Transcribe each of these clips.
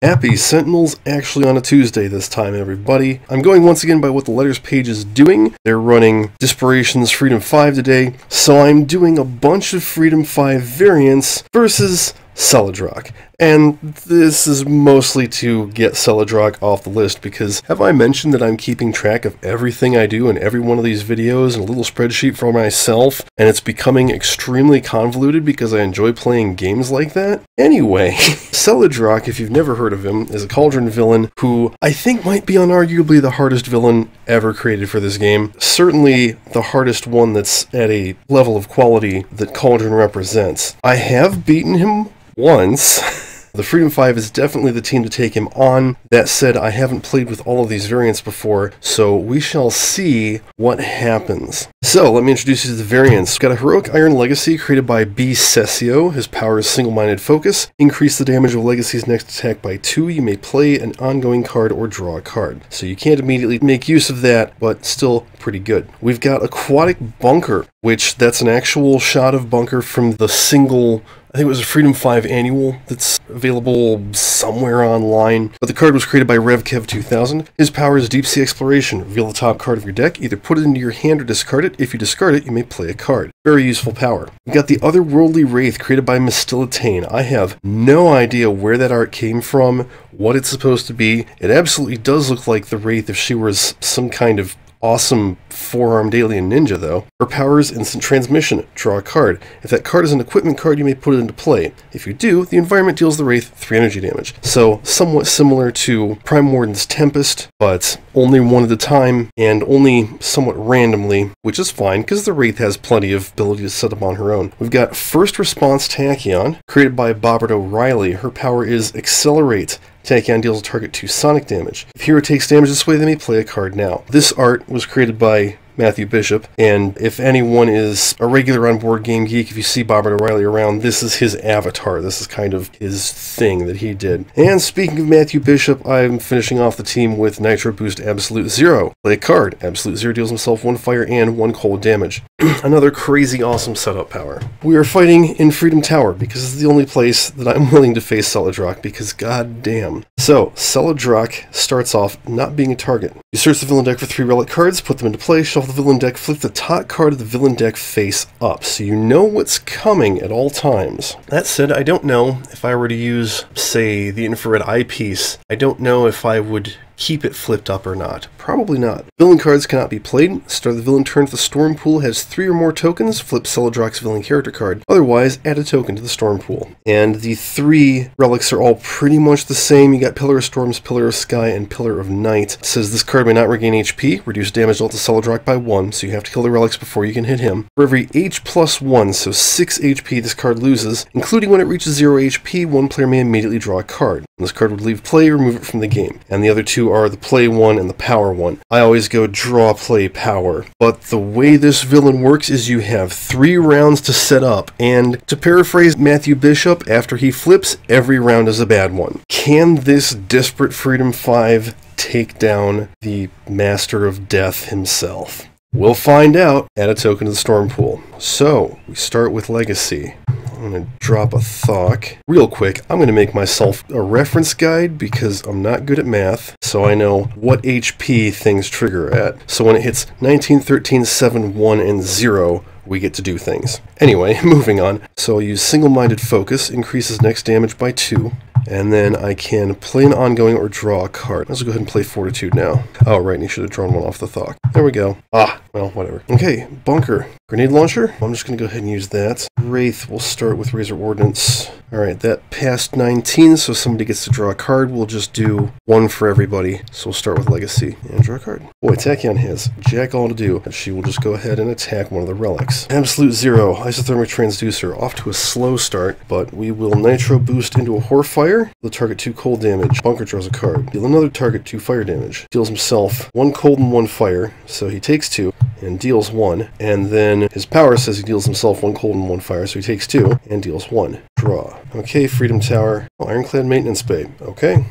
Happy Sentinels actually on a Tuesday this time, everybody. I'm going once again by what the letters page is doing. They're running Disparation's Freedom 5 today, so I'm doing a bunch of Freedom 5 variants versus Celadroch. And this is mostly to get Celadroch off the list because have I mentioned that I'm keeping track of everything I do in every one of these videos in a little spreadsheet for myself, and it's becoming extremely convoluted because I enjoy playing games like that? Anyway, Celadroch, if you've never heard of him, is a Cauldron villain who I think might be unarguably the hardest villain ever created for this game. Certainly the hardest one that's at a level of quality that Cauldron represents. I have beaten him once. The Freedom 5 is definitely the team to take him on. That said, I haven't played with all of these variants before, so we shall see what happens. So, let me introduce you to the variants. We've got a Heroic Iron Legacy created by Cesio. His power is Single-Minded Focus. Increase the damage of Legacy's next attack by 2. You may play an ongoing card or draw a card. So you can't immediately make use of that, but still pretty good. We've got Aquatic Bunker, which that's an actual shot of Bunker from the single, I think it was a Freedom 5 annual that's available somewhere online. But the card was created by RevKev2000. His power is Deep Sea Exploration. Reveal the top card of your deck. Either put it into your hand or discard it. If you discard it, you may play a card. Very useful power. We got the Otherworldly Wraith created by Mistilitane. I have no idea where that art came from, what it's supposed to be. It absolutely does look like the Wraith if she was some kind of awesome four-armed alien ninja, though. Her power is Instant Transmission. Draw a card. If that card is an equipment card, you may put it into play. If you do, the environment deals the Wraith 3 energy damage. So, somewhat similar to Prime Warden's Tempest, but only one at a time, and only somewhat randomly, which is fine, because the Wraith has plenty of ability to set up on her own. We've got First Response Tachyon, created by Bobbert O'Reilly. Her power is Accelerate. Tachyon deals a target 2 sonic damage. If hero takes damage this way, they may play a card now. This art was created by Matthew Bishop, and if anyone is a regular on Board Game Geek, if you see Bobbert O'Reilly around, this is his avatar. This is kind of his thing that he did. And speaking of Matthew Bishop, I'm finishing off the team with Nitro Boost Absolute Zero. Play a card. Absolute Zero deals himself 1 fire and 1 cold damage. Another crazy awesome setup power. We are fighting in Freedom Tower because it's the only place that I'm willing to face Celadroch because goddamn. So, Celadroch starts off not being a target. You search the villain deck for 3 relic cards, put them into play, shuffle the villain deck, flip the top card of the villain deck face up, so you know what's coming at all times. That said, I don't know if I were to use, say, the infrared eyepiece, I don't know if I would keep it flipped up or not. Probably not. Villain cards cannot be played. Start the villain turn if the storm pool has 3 or more tokens. Flip Celadroch's villain character card. Otherwise, add a token to the storm pool. And the 3 relics are all pretty much the same. You got Pillar of Storms, Pillar of Sky, and Pillar of Night. It says this card may not regain HP. Reduce damage dealt to Celadroch by 1, so you have to kill the relics before you can hit him. For every H+1, so 6 HP this card loses, including when it reaches 0 HP, one player may immediately draw a card. This card would leave play or remove it from the game. And the other 2 are the play one and the power one. I always go draw, play, power. But the way this villain works is you have 3 rounds to set up, and to paraphrase Matthew Bishop, after he flips, every round is a bad one. Can this disparate Freedom 5 take down the Master of Death himself? We'll find out. Add a token to the storm pool. So, we start with Legacy. I'm going to drop a Thok. Real quick, I'm going to make myself a reference guide because I'm not good at math, so I know what HP things trigger at. So when it hits 19, 13, 7, 1, and 0, we get to do things. Anyway, moving on. So I'll use Single-Minded Focus, increases next damage by 2. And then I can play an ongoing or draw a card. Let's go ahead and play Fortitude now. Oh, right, and you should have drawn one off the Thok. There we go. Ah, well, whatever. Okay, Bunker. Grenade Launcher. I'm just going to go ahead and use that. Wraith, we'll start with Razor Ordnance. Alright, that passed 19, so somebody gets to draw a card. We'll just do 1 for everybody. So we'll start with Legacy and draw a card. Boy, Tachyon has jack all to do. And she will just go ahead and attack one of the relics. Absolute Zero. Isothermic Transducer. Off to a slow start, but we will Nitro Boost into a Horfire. The target 2 cold damage. Bunker draws a card. Deal another target 2 fire damage. Deals himself 1 cold and 1 fire, so he takes 2 and deals 1. And then his power says he deals himself 1 cold and 1 fire, so he takes 2 and deals 1. Draw. Okay, Freedom Tower. Oh, Ironclad Maintenance Bay. Okay.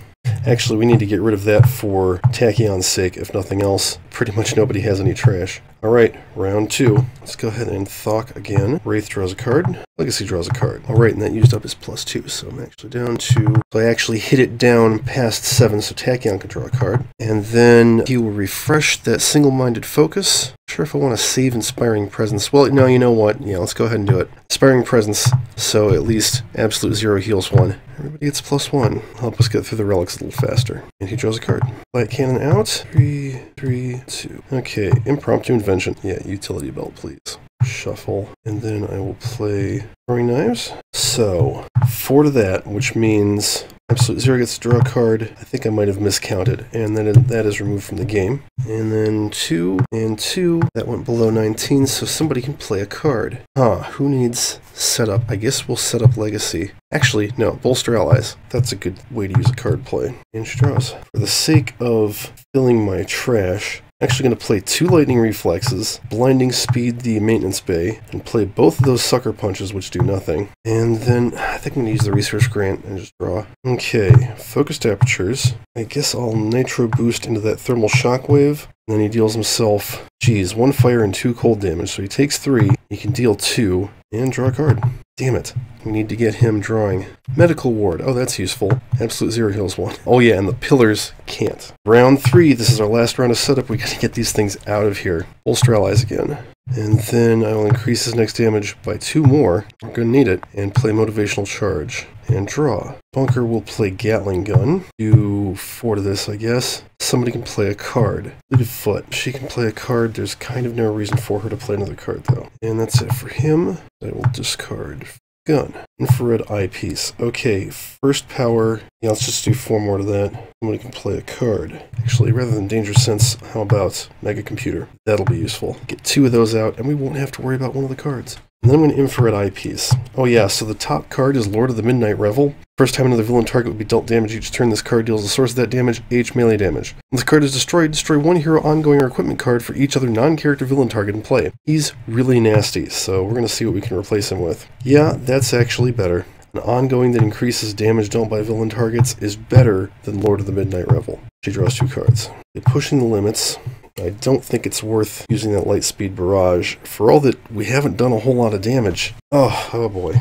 Actually, we need to get rid of that for Tachyon's sake, if nothing else. Pretty much nobody has any trash. Alright, round 2. Let's go ahead and Thok again. Wraith draws a card. Legacy draws a card. Alright, and that used up his +2, so I'm actually down to... So I actually hit it down past 7, so Tachyon can draw a card. And then he will refresh that single-minded focus. Not sure if I want to save Inspiring Presence. Well, no, you know what? Yeah, let's go ahead and do it. Inspiring Presence, so at least Absolute Zero heals 1. Everybody gets +1. Help us get through the relics a little faster. And he draws a card. Light Cannon out. 3, 3, 2. Okay, Impromptu Invention. Yeah, Utility Belt, please. Shuffle. And then I will play Throwing Knives. So, 4 to that, which means Absolute Zero gets to draw a card. I think I might have miscounted. And then that is removed from the game. And then 2 and 2. That went below 19, so somebody can play a card. Who needs setup? I guess we'll set up Legacy. Actually, no, Bolster Allies. That's a good way to use a card play. And she draws. For the sake of filling my trash, I'm actually going to play 2 Lightning Reflexes, Blinding Speed the Maintenance Bay, and play both of those Sucker Punches, which do nothing. And then I think I'm going to use the Resource Grant and just draw. Okay, Focused Apertures. I guess I'll Nitro Boost into that Thermal Shockwave. And then he deals himself, 1 fire and 2 cold damage. So he takes 3, he can deal 2, and draw a card. Damn it. We need to get him drawing. Medical Ward. Oh, that's useful. Absolute Zero heals 1. Oh yeah, and the pillars can't. Round 3. This is our last round of setup. We gotta get these things out of here. Bolster Allies again. And then I will increase his next damage by 2 more. We're gonna need it. And play Motivational Charge. And draw. Bunker will play Gatling Gun. Do 4 to this, I guess. Somebody can play a card. Fleet Foot. She can play a card. There's kind of no reason for her to play another card, though. And that's it for him. I will discard Gun. Infrared Eyepiece. Okay, first power. Yeah, let's just do 4 more to that. Somebody can play a card. Actually, rather than Dangerous Sense, how about Mega Computer? That'll be useful. Get 2 of those out, and we won't have to worry about one of the cards. And then I'm going to Infrared Eyepiece. Oh yeah, so the top card is Lord of the Midnight Revel. First time another villain target would be dealt damage each turn, this card deals the source of that damage, H melee damage. When this card is destroyed, destroy 1 hero ongoing or equipment card for each other non-character villain target in play. He's really nasty, so we're going to see what we can replace him with. Yeah, that's actually better. An ongoing that increases damage dealt by villain targets is better than Lord of the Midnight Revel. She draws 2 cards. Pushing the limits. I don't think it's worth using that Lightspeed Barrage, for all that we haven't done a whole lot of damage. Oh boy.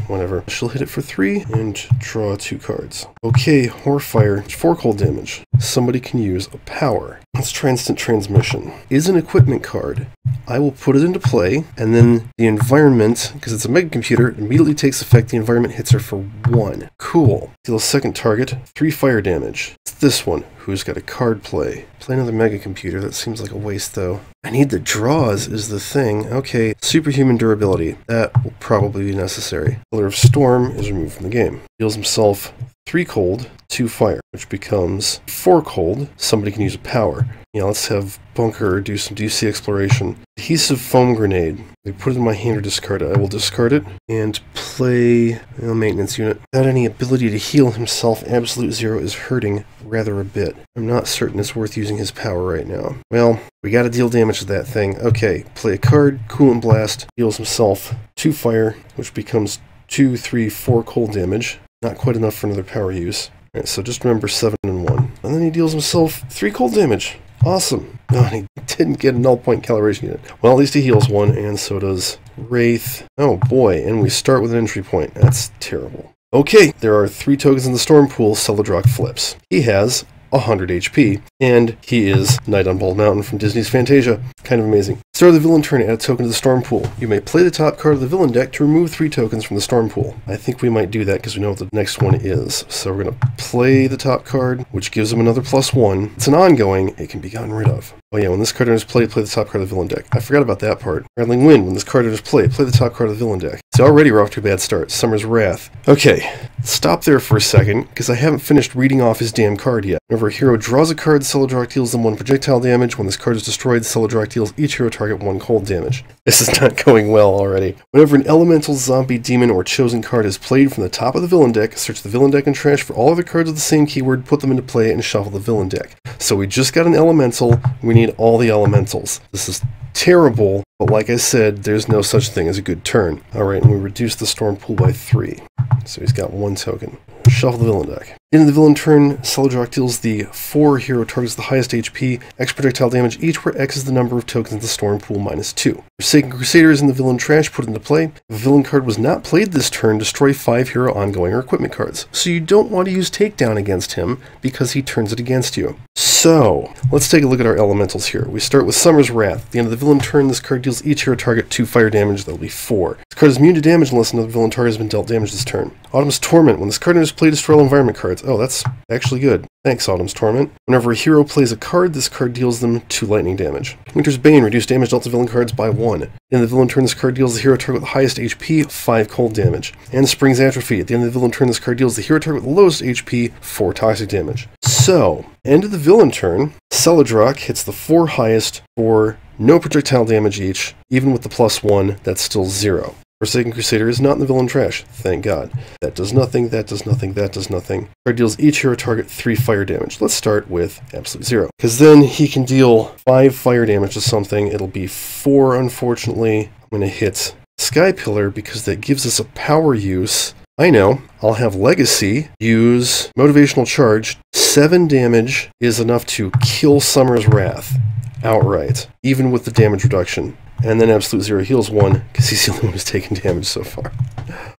Whatever. She'll hit it for 3 and draw 2 cards. Okay, Horfire, 4 cold damage. Somebody can use a power. Let's try Instant Transmission. Is an equipment card. I will put it into play, and then the environment, because it's a mega computer, immediately takes effect. The environment hits her for 1. Cool. Deal a second target, 3 fire damage. It's this one, who's got a card play. Play another mega computer. That seems like a waste, though. I need the draws is the thing. Okay, superhuman durability. That will probably be necessary. Pillar of Storm is removed from the game. Deals himself 3 cold, 2 fire, which becomes 4 cold. Somebody can use a power. Yeah, let's have Bunker do some DC exploration. Adhesive Foam Grenade. We put it in my hand or discard it. I will discard it and play a maintenance unit. Without any ability to heal himself, Absolute Zero is hurting rather a bit. I'm not certain it's worth using his power right now. Well, we gotta deal damage to that thing. Okay, play a card, Coolant Blast, heals himself 2 fire, which becomes 2, 3, 4 cold damage. Not quite enough for another power use. Alright, so just remember 7 and 1. And then he deals himself 3 cold damage. Awesome. Oh, and he didn't get a null point calibration unit. Well, at least he heals 1, and so does Wraith. Oh boy, and we start with an entry point. That's terrible. Okay, there are 3 tokens in the Storm Pool. Celadroch flips. He has 100 HP, and he is Knight on Bald Mountain from Disney's Fantasia. Kind of amazing. Start of the villain turn, add a token to the Storm Pool. You may play the top card of the villain deck to remove 3 tokens from the Storm Pool. I think we might do that because we know what the next one is. So we're going to play the top card, which gives him another +1. It's an ongoing, it can be gotten rid of. Oh yeah, when this card enters play, play the top card of the villain deck. I forgot about that part. Rattling Wind, when this card enters play, play the top card of the villain deck. So already we're off to a bad start. Summer's Wrath. Okay, stop there for a second, because I haven't finished reading off his damn card yet. Whenever a hero draws a card, Celadroch deals them 1 projectile damage. When this card is destroyed, Celadroch deals each hero target 1 cold damage. This is not going well already. Whenever an elemental, zombie, demon, or chosen card is played from the top of the villain deck, search the villain deck and trash for all other cards with the same keyword, put them into play, and shuffle the villain deck. So we just got an elemental, we need all the elementals. This is terrible, But like I said, there's no such thing as a good turn. Alright, and we reduce the storm pool by 3. So he's got 1 token. Shuffle the villain deck. In the villain turn, Celadroch deals the 4 hero targets the highest HP, X projectile damage each, where X is the number of tokens in the storm pool minus 2. Forsaken Crusader is in the villain trash put into play. If a villain card was not played this turn, destroy 5 hero ongoing or equipment cards. So you don't want to use takedown against him because he turns it against you. So, let's take a look at our elementals here. We start with Summer's Wrath. At the end of the villain turn, this card deals each hero target 2 fire damage. That will be 4. This card is immune to damage unless another villain target has been dealt damage this turn. Autumn's Torment. When this card enters play, destroy all environment cards. Oh, that's actually good. Thanks, Autumn's Torment. Whenever a hero plays a card, this card deals them 2 lightning damage. Winter's Bane. Reduce damage dealt to villain cards by 1. In the villain turn, this card deals the hero target with the highest HP 5 cold damage. And Spring's Atrophy. At the end of the villain turn, this card deals the hero target with the lowest HP 4 toxic damage. So, end of the villain turn, Celadroch hits the 4 highest for no projectile damage each. Even with the +1, that's still 0. Forsaken Crusader is not in the villain trash, thank God. That does nothing, that does nothing, that does nothing. Card deals each hero target 3 fire damage. Let's start with absolute 0. Because then he can deal 5 fire damage to something. It'll be 4, unfortunately. I'm going to hit Sky Pillar because that gives us a power use. I know, I'll have Legacy, use Motivational Charge. 7 damage is enough to kill Summer's Wrath outright, even with the damage reduction. And then Absolute 0 heals 1, because he's the only one who's taken damage so far.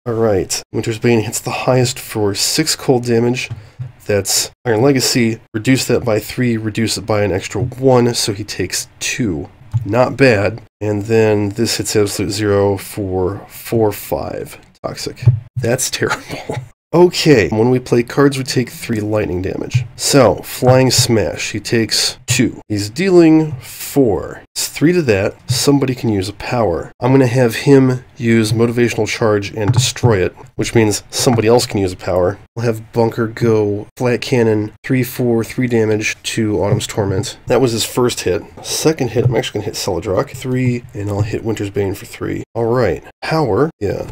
Alright, Winter's Bane hits the highest for 6 cold damage. That's Iron Legacy. Reduce that by 3, reduce it by an extra 1, so he takes 2. Not bad. And then this hits Absolute 0 for 4/5 toxic. That's terrible. Okay, when we play cards, we take 3 lightning damage. So, Flying Smash, he takes 2. He's dealing 4. It's 3 to that. Somebody can use a power. I'm going to have him use Motivational Charge and destroy it, which means somebody else can use a power. I'll have Bunker go Flat Cannon, 3/4, 3 damage to Autumn's Torment. That was his first hit. Second hit, I'm actually going to hit Celadroch, 3, and I'll hit Winter's Bane for 3. Alright, power, yeah.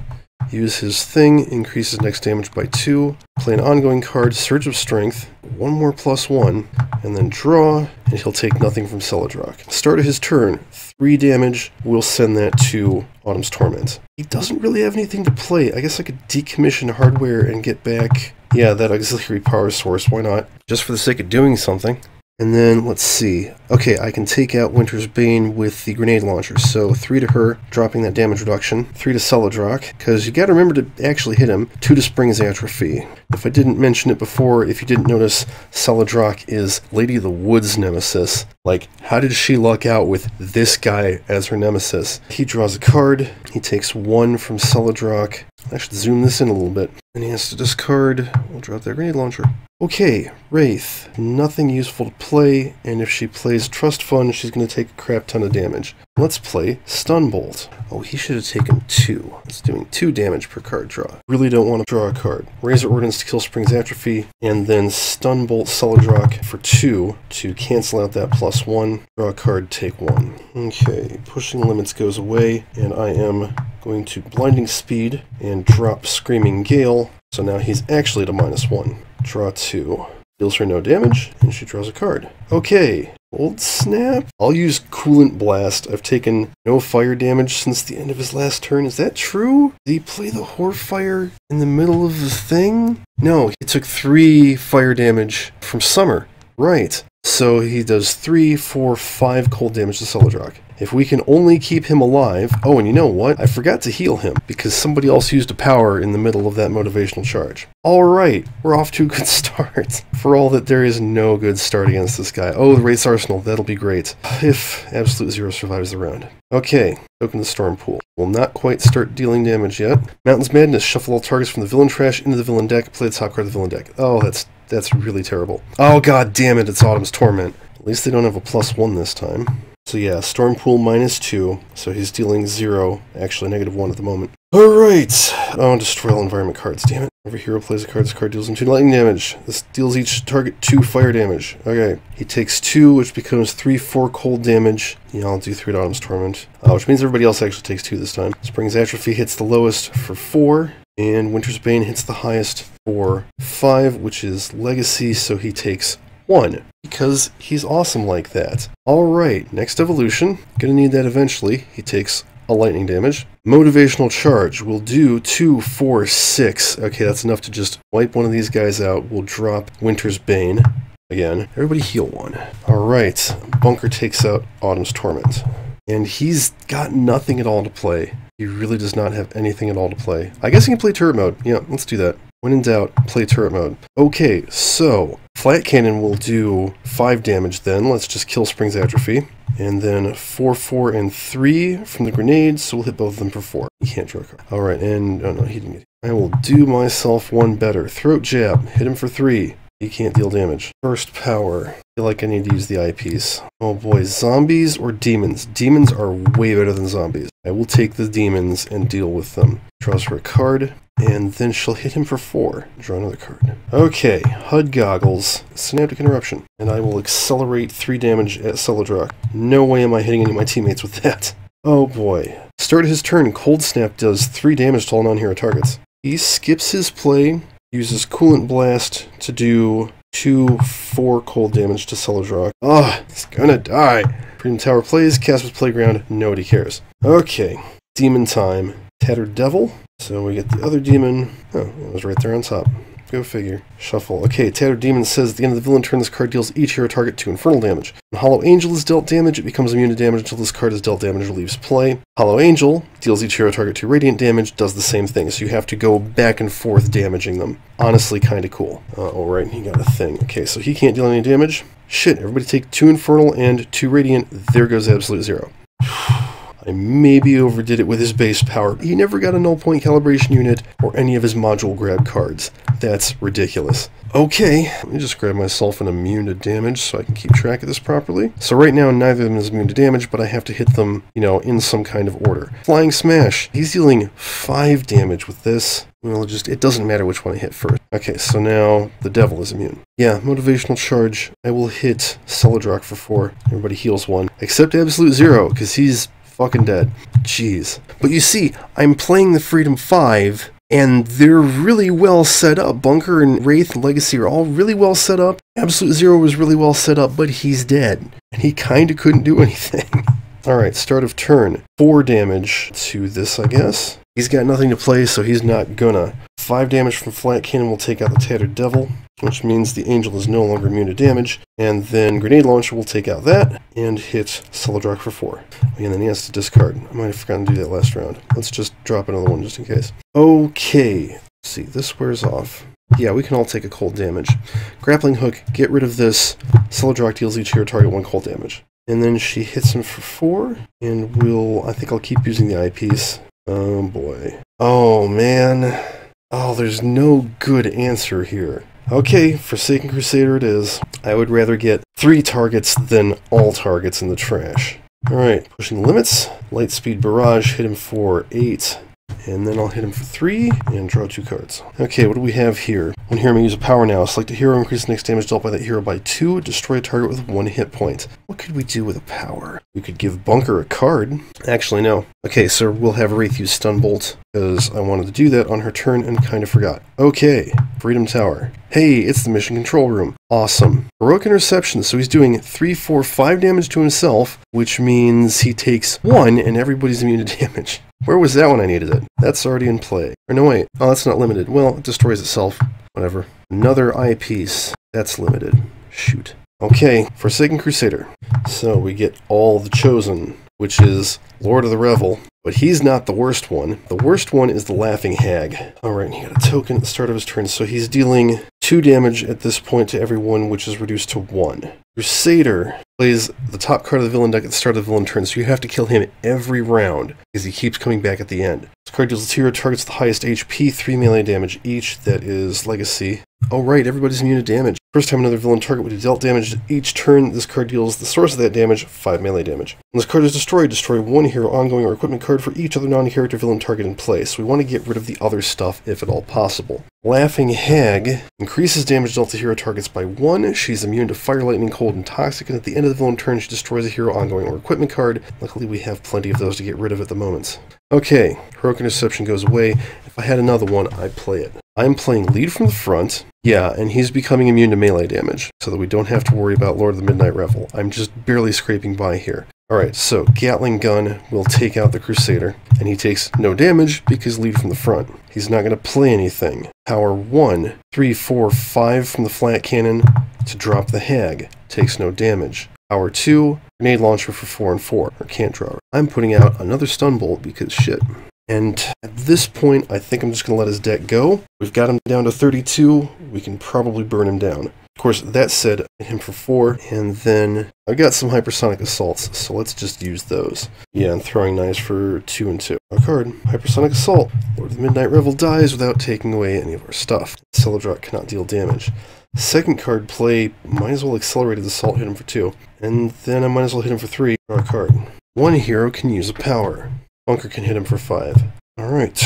Use his thing, increases next damage by 2. Play an ongoing card, Surge of Strength, 1 more +1, and then draw, and he'll take nothing from Celadroch. Start of his turn, 3 damage, we'll send that to Autumn's Torment. He doesn't really have anything to play. I guess I could decommission hardware and get back, yeah, that auxiliary power source, why not? Just for the sake of doing something. And then, let's see. Okay, I can take out Winter's Bane with the grenade launcher. So 3 to her, dropping that damage reduction. 3 to Celadroch, because you gotta remember to actually hit him. 2 to Spring's Atrophy. If I didn't mention it before, if you didn't notice, Celadroch is Lady of the Woods' nemesis. Like, how did she luck out with this guy as her nemesis? He draws a card. He takes 1 from Celadroch. I should zoom this in a little bit. And he has to discard. We'll drop that grenade launcher. Okay, Wraith. Nothing useful to play, and if she plays Trust Fund, she's going to take a crap ton of damage. Let's play Stun Bolt. Oh, he should have taken 2. It's doing 2 damage per card draw. Really don't want to draw a card. Razor Ordnance to kill Spring's Atrophy, and then Stun Bolt Celadroch for 2 to cancel out that +1. Draw a card, take 1. Okay, Pushing Limits goes away, and I am going to Blinding Speed and drop Screaming Gale. So now he's actually at a -1. Draw 2. Deals her no damage, and she draws a card. Okay, Old Snap. I'll use Coolant Blast. I've taken no fire damage since the end of his last turn. Is that true? Did he play the Horfire in the middle of the thing? No, he took 3 fire damage from Summer. Right. So he does 3, 4, 5 cold damage to Celadroch. If we can only keep him alive... Oh, and you know what? I forgot to heal him, because somebody else used a power in the middle of that motivational charge. Alright, we're off to a good start. For all that there is no good start against this guy. Oh, the Wraith's Arsenal, that'll be great. If Absolute 0 survives the round. Okay, open the Storm Pool. Will not quite start dealing damage yet. Mountain's Madness, shuffle all targets from the villain trash into the villain deck, play the top card of the villain deck. Oh, that's really terrible. Oh, god damn it, it's Autumn's Torment. At least they don't have a +1 this time. So yeah, Storm Pool -2, so he's dealing 0, actually -1 at the moment. Alright! Oh, destroy all environment cards, damn it. Whenever hero plays a card, this card deals him 2 lightning damage. This deals each target 2 fire damage. Okay, he takes 2, which becomes 3, 4 cold damage. Yeah, I'll do 3 to Autumn's Torment. Which means everybody else actually takes 2 this time. Spring's Atrophy hits the lowest for 4, and Winter's Bane hits the highest for 5, which is Legacy, so he takes 1. He because he's awesome like that. Alright, next evolution. Gonna need that eventually. He takes a lightning damage. Motivational charge. We'll do 2, 4, 6. Okay, that's enough to just wipe one of these guys out. We'll drop Winter's Bane. Again, everybody heal 1. Alright, Bunker takes out Autumn's Torment. And he's got nothing at all to play. He really does not have anything at all to play. I guess he can play turret mode. Yeah, let's do that. When in doubt, play turret mode. Okay, so Flat Cannon will do 5 damage then. Let's just kill Spring's Atrophy. And then 4, 4, and 3 from the grenades, so we'll hit both of them for 4. He can't draw a card. Alright, and... oh no, he didn't get it. I will do myself one better. Throat Jab. Hit him for 3. He can't deal damage. First power. I feel like I need to use the eyepiece. Oh boy, zombies or demons? Demons are way better than zombies. I will take the demons and deal with them. Draws her a card, and then she'll hit him for 4. Draw another card. Okay, HUD Goggles. Synaptic Interruption. And I will accelerate 3 damage at Celadroch. No way am I hitting any of my teammates with that. Oh boy. Start his turn, Cold Snap does 3 damage to all non-hero targets. He skips his play, uses Coolant Blast to do 2, 4 cold damage to Celadroch. Ah, he's gonna die. Freedom Tower plays, Casper's Playground, nobody cares. Okay, Demon time. Tattered Devil. So we get the other demon. Oh, it was right there on top. Go figure. Shuffle. Okay, Tattered Demon says at the end of the villain turn, this card deals each hero target 2 infernal damage. When Hollow Angel is dealt damage, it becomes immune to damage until this card is dealt damage or leaves play. Hollow Angel deals each hero target 2 radiant damage, does the same thing, so you have to go back and forth damaging them. Honestly, kinda cool. Alright, he got a thing. Okay, so he can't deal any damage. Shit, everybody take 2 infernal and 2 radiant. There goes absolute 0. I maybe overdid it with his base power. He never got a null point calibration unit or any of his module grab cards. That's ridiculous. Okay, let me just grab myself an immune to damage so I can keep track of this properly. So right now neither of them is immune to damage, but I have to hit them, you know, in some kind of order. Flying Smash. He's dealing 5 damage with this. Well, it doesn't matter which one I hit first. Okay, so now the devil is immune. Yeah, motivational charge. I will hit Celadroch for 4. Everybody heals 1. Except Absolute Zero, because he's fucking dead. Jeez. But you see, I'm playing the Freedom 5, and they're really well set up. Bunker and Wraith and Legacy are all really well set up. Absolute Zero was really well set up, but he's dead. And he kinda couldn't do anything. Alright, start of turn. 4 damage to this, I guess. He's got nothing to play, so he's not gonna. 5 damage from Flat Cannon will take out the Tattered Devil, which means the Angel is no longer immune to damage. And then Grenade Launcher will take out that, and hit Celadroch for 4. And then he has to discard. I might have forgotten to do that last round. Let's just drop another one just in case. Okay, let's see, this wears off. Yeah, we can all take a cold damage. Grappling Hook, get rid of this. Celadroch deals each hero target 1 cold damage. And then she hits him for 4, and I think I'll keep using the eyepiece. Oh boy. Oh man. Oh, there's no good answer here. Okay, Forsaken Crusader it is. I would rather get 3 targets than all targets in the trash. Alright, pushing the limits. Lightspeed Barrage, hit him for 8. And then I'll hit him for 3, and draw 2 cards. Okay, what do we have here? One hero may use a power now. Select a hero, increase the next damage dealt by that hero by 2, destroy a target with 1 hit point. What could we do with a power? We could give Bunker a card. Actually, no. Okay, so we'll have Wraith use Stun Bolt, because I wanted to do that on her turn and kind of forgot. Okay, Freedom Tower. Hey, it's the Mission Control Room. Awesome. Heroic Interception, so he's doing 3, 4, 5 damage to himself, which means he takes 1 and everybody's immune to damage. Where was that when I needed it? That's already in play. Or no, wait. Oh, that's not limited. Well, it destroys itself. Whatever. Another eyepiece. That's limited. Shoot. Okay, Forsaken Crusader. So we get all the Chosen, which is Lord of the Revel. But he's not the worst one. The worst one is the Laughing Hag. Alright, he got a token at the start of his turn, so he's dealing 2 damage at this point to everyone, which is reduced to 1. Crusader plays the top card of the villain deck at the start of the villain turn, so you have to kill him every round, because he keeps coming back at the end. This card deals 2 hero targets the highest HP, 3 melee damage each. That is Legacy. Oh right, everybody's immune to damage. First time another villain target would be dealt damage each turn, this card deals the source of that damage, 5 melee damage. When this card is destroyed, destroy 1 hero ongoing or equipment card for each other non-character villain target in play, so we want to get rid of the other stuff if at all possible. Laughing Hag increases damage dealt to hero targets by 1, she's immune to Fire, Lightning, Cold, cold and toxic, and at the end of the villain turn, she destroys a hero, ongoing, or equipment card. Luckily, we have plenty of those to get rid of at the moment. Okay, Heroic Interception goes away. If I had another one, I'd play it. I'm playing Lead from the front. Yeah, and he's becoming immune to melee damage, so that we don't have to worry about Lord of the Midnight Revel. I'm just barely scraping by here. Alright, so Gatling Gun will take out the Crusader, and he takes no damage because Lead from the front. He's not going to play anything. Power 1, 3, 4, 5 from the flat cannon to drop the Hag. Takes no damage. Power 2, Grenade Launcher for 4 and 4, or can't draw. I'm putting out another Stun Bolt because shit. And at this point, I think I'm just going to let his deck go. We've got him down to 32. We can probably burn him down. Of course, that said, I hit him for 4, and then I've got some Hypersonic Assaults, so let's just use those. Yeah, and Throwing Knives for 2 and 2. Our card, Hypersonic Assault. Lord of the Midnight Revel dies without taking away any of our stuff. Celadroch cannot deal damage. Second card play, might as well Accelerated Assault, hit him for 2. And then I might as well hit him for 3. Our card. One hero can use a power. Bunker can hit him for 5. Alright,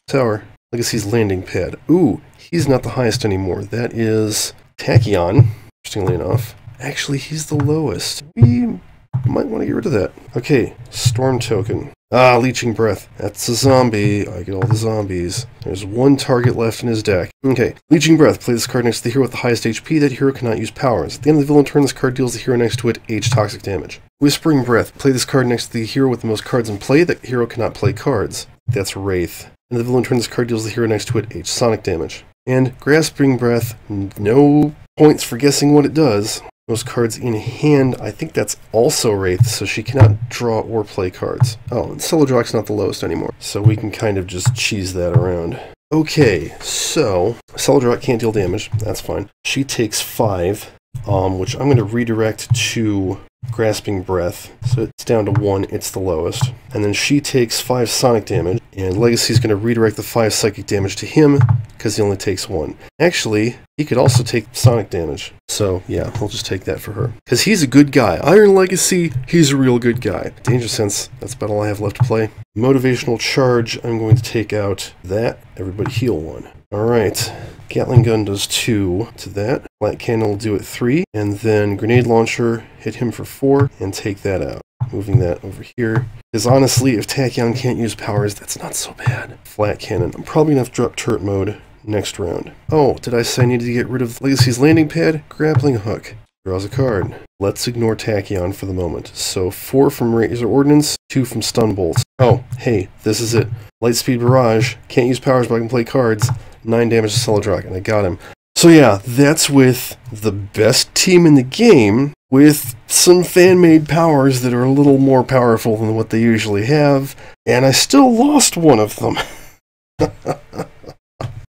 Tower. Legacy's Landing Pad. Ooh, he's not the highest anymore. That is Tachyon, interestingly enough. Actually, he's the lowest. We might want to get rid of that. Okay, Storm Token. Ah, Leeching Breath. That's a zombie. I get all the zombies. There's one target left in his deck. Okay, Leeching Breath. Play this card next to the hero with the highest HP. That hero cannot use powers. At the end of the villain turn, this card deals the hero next to it H toxic damage. Whispering Breath. Play this card next to the hero with the most cards in play. That hero cannot play cards. That's Wraith. And the villain turn, this card deals the hero next to it H sonic damage. And Grasping Breath. No points for guessing what it does. Most cards in hand, I think that's also Wraith, so she cannot draw or play cards. Oh, and Celadroch's not the lowest anymore, so we can kind of just cheese that around. Okay, so Celadroch can't deal damage, that's fine. She takes 5, which I'm going to redirect to Grasping Breath, so it's down to 1, it's the lowest. And then she takes 5 sonic damage, and Legacy's going to redirect the 5 psychic damage to him, because he only takes 1. Actually, he could also take sonic damage. So, yeah, we'll just take that for her. Because he's a good guy. Iron Legacy, he's a real good guy. Danger Sense, that's about all I have left to play. Motivational Charge, I'm going to take out that. Everybody heal 1. Alright. Gatling Gun does 2 to that. Flat Cannon will do it 3. And then Grenade Launcher, hit him for 4, and take that out. Moving that over here. Because honestly, if Tachyon can't use powers, that's not so bad. Flat Cannon. I'm probably going to have to drop Turret Mode next round. Oh, did I say I needed to get rid of Legacy's Landing Pad? Grappling Hook. Draws a card. Let's ignore Tachyon for the moment. So 4 from Razor Ordnance, 2 from Stun Bolts. Oh, hey, this is it. Lightspeed Barrage. Can't use powers, but I can play cards. 9 damage to Celadroch, and I got him. So yeah, that's with the best team in the game, with some fan-made powers that are a little more powerful than what they usually have, and I still lost one of them.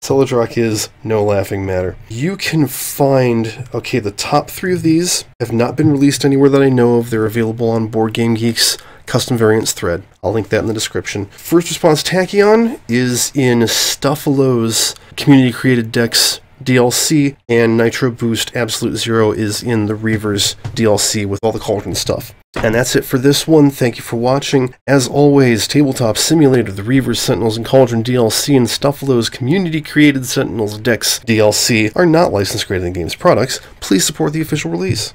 Celadroch is no laughing matter. You can find, okay, the top 3 of these have not been released anywhere that I know of. They're available on Board Game Geek's Custom Variants thread. I'll link that in the description. First Response Tachyon is in Stuffalo's Community Created Decks DLC, and Nitro Boost Absolute Zero is in the Reavers DLC with all the Cauldron stuff. And that's it for this one. Thank you for watching. As always, Tabletop Simulator, the Reavers, Sentinels, and Cauldron DLC, and Stuffalo's Community Created Sentinels Decks DLC are not licensed Great Games products. Please support the official release.